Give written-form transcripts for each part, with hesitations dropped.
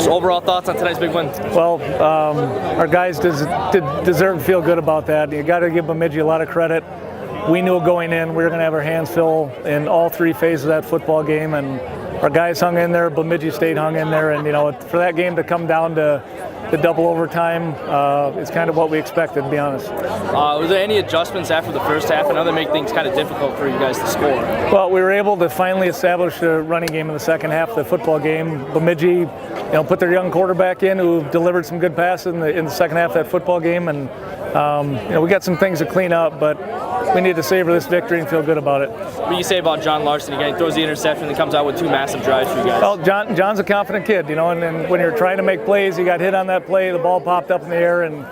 Just overall thoughts on tonight's big win? Well, our guys deserve to feel good about that. You got to give Bemidji a lot of credit. We knew going in we were going to have our hands full in all three phases of that football game, and our guys hung in there. Bemidji State hung in there, and for that game to come down to the double overtime, it's kind of what we expected, to be honest. Was there any adjustments after the first half? I know they make things kind of difficult for you guys to score. Well, we were able to finally establish a running game in the second half of the football game. Bemidji, put their young quarterback in who delivered some good passes in the second half of that football game, and we got some things to clean up, but we need to savor this victory and feel good about it. What do you say about John Larson? Again, he throws the interception and comes out with two massive drives for you guys. Well, John's a confident kid, and then when you're trying to make plays, he got hit on that play, the ball popped up in the air, and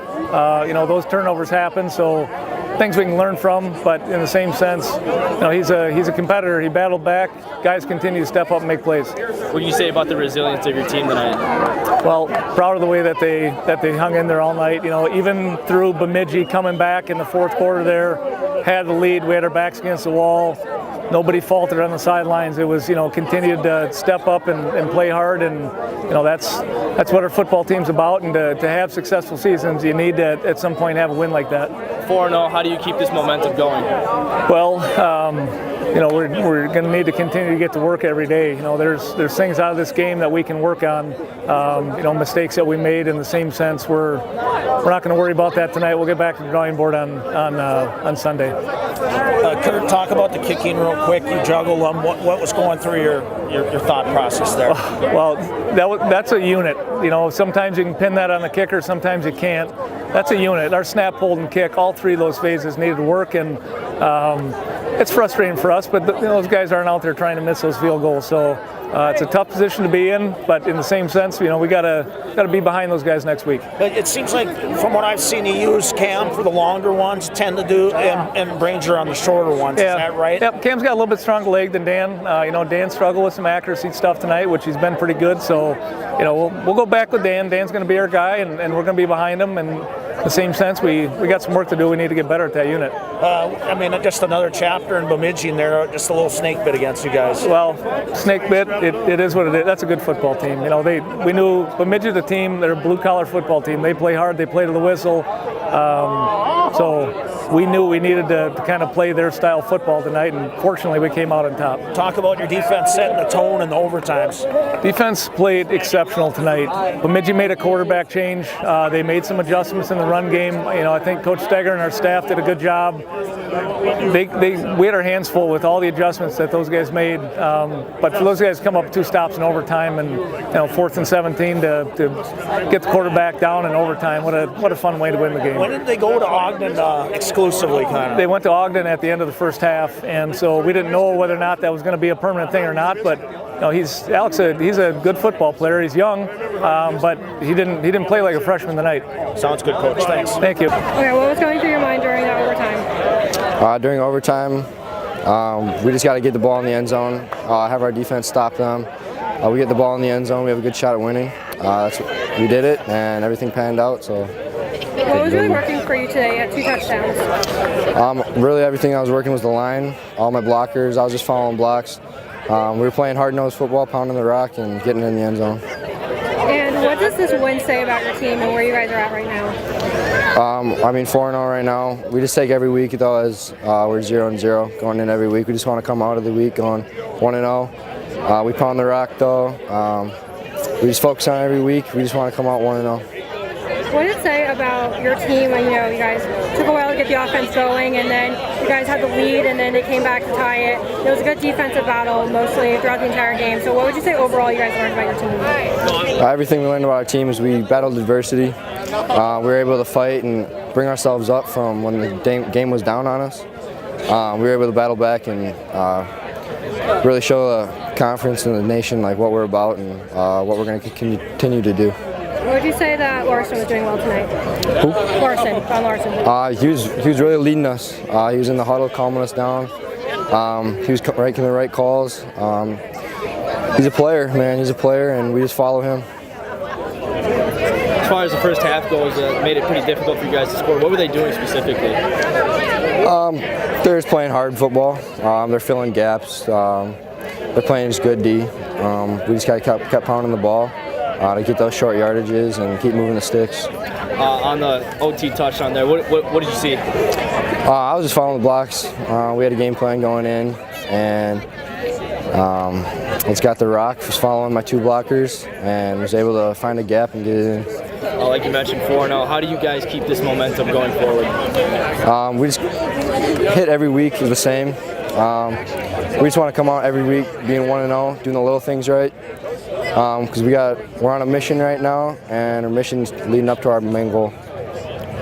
those turnovers happen. So things we can learn from, but in the same sense, he's a competitor. He battled back. Guys continue to step up and make plays. What do you say about the resilience of your team tonight? Well, proud of the way that they hung in there all night. Even through Bemidji coming back in the fourth quarter there, had the lead. We had our backs against the wall. Nobody faltered on the sidelines. It was, continued to step up and play hard, and that's what our football team's about. And to have successful seasons, you need to at some point have a win like that. 4-0. How do you keep this momentum going? Well, we're going to need to continue to get to work every day. There's things out of this game that we can work on. Mistakes that we made. In the same sense, we're not going to worry about that tonight. We'll get back to the drawing board on Sunday. Curt, talk about the kicking real quick. You juggled them. What was going through your thought process there? Well, that's a unit. Sometimes you can pin that on the kicker, sometimes you can't. That's a unit. Our snap, hold, and kick, all three of those phases needed to work, and it's frustrating for us, but those guys aren't out there trying to miss those field goals. So it's a tough position to be in, but in the same sense, we gotta be behind those guys next week. But it seems like, from what I've seen, you use Cam for the longer ones, tend to do, and Ranger on the shorter ones. Yeah. Is that right? Yep. Cam's got a little bit stronger leg than Dan. Dan struggled with some accuracy stuff tonight, which he's been pretty good. So, we'll go back with Dan. Dan's going to be our guy, and we're going to be behind him. And in the same sense, we got some work to do. We need to get better at that unit. Just another chapter in Bemidji, and there, just a little snake bit against you guys. Well, snake bit. It is what it is. That's a good football team. We knew Bemidji, the team. They're a blue-collar football team. They play hard. They play to the whistle. So we knew we needed to kind of play their style football tonight, and fortunately we came out on top. Talk about your defense setting the tone in the overtimes. Defense played exceptional tonight. Bemidji made a quarterback change. They made some adjustments in the run game. I think Coach Steger and our staff did a good job. We had our hands full with all the adjustments that those guys made. But for those guys to come up 2 stops in overtime and 4th and 17 to get the quarterback down in overtime, what a fun way to win the game. When did they go to Ogden exclusively, kind of? They went to Ogden at the end of the first half, and so we didn't know whether or not that was going to be a permanent thing or not. But he's a good football player. He's young, but he didn't play like a freshman tonight. Sounds good, Coach. Thanks. Thank you. Okay, what was going through your mind during that overtime? During overtime, we just got to get the ball in the end zone, have our defense stop them. We get the ball in the end zone, we have a good shot at winning. We did it, and everything panned out. So. What was really working for you today at 2 touchdowns? Really, everything I was working was the line, all my blockers. I was just following blocks. We were playing hard-nosed football, pounding the rock, and getting in the end zone. And what does this win say about your team and where you guys are at right now? 4-0 right now. We just take every week, though, as we're 0-0 going in every week. We just want to come out of the week going 1-0. We pound the rock, though. We just focus on every week. We just want to come out 1-0. What did it say about your team when you guys took a while to get the offense going, and then you guys had the lead, and then they came back to tie it? It was a good defensive battle mostly throughout the entire game. So what would you say overall you guys learned about your team? Everything we learned about our team is we battled adversity. We were able to fight and bring ourselves up from when the game was down on us. We were able to battle back and really show the conference and the nation what we're about and what we're going to continue to do. What would you say that Larson was doing well tonight? Who? John Larson. He was really leading us. He was in the huddle, calming us down. He was making the right calls. He's a player, man. He's a player, and we just follow him. As far as the first half goes, made it pretty difficult for you guys to score. What were they doing specifically? They're just playing hard football. They're filling gaps. They're playing just good D. We just kept pounding the ball. to get those short yardages and keep moving the sticks. On the OT touchdown there, what did you see? I was just following the blocks. We had a game plan going in, and it's got the rock. Was following my 2 blockers and was able to find a gap and get it in. Like you mentioned, 4-0. How do you guys keep this momentum going forward? We just hit every week the same. We just want to come out every week being 1-0, doing the little things right. Because we're on a mission right now, and our mission's leading up to our main goal.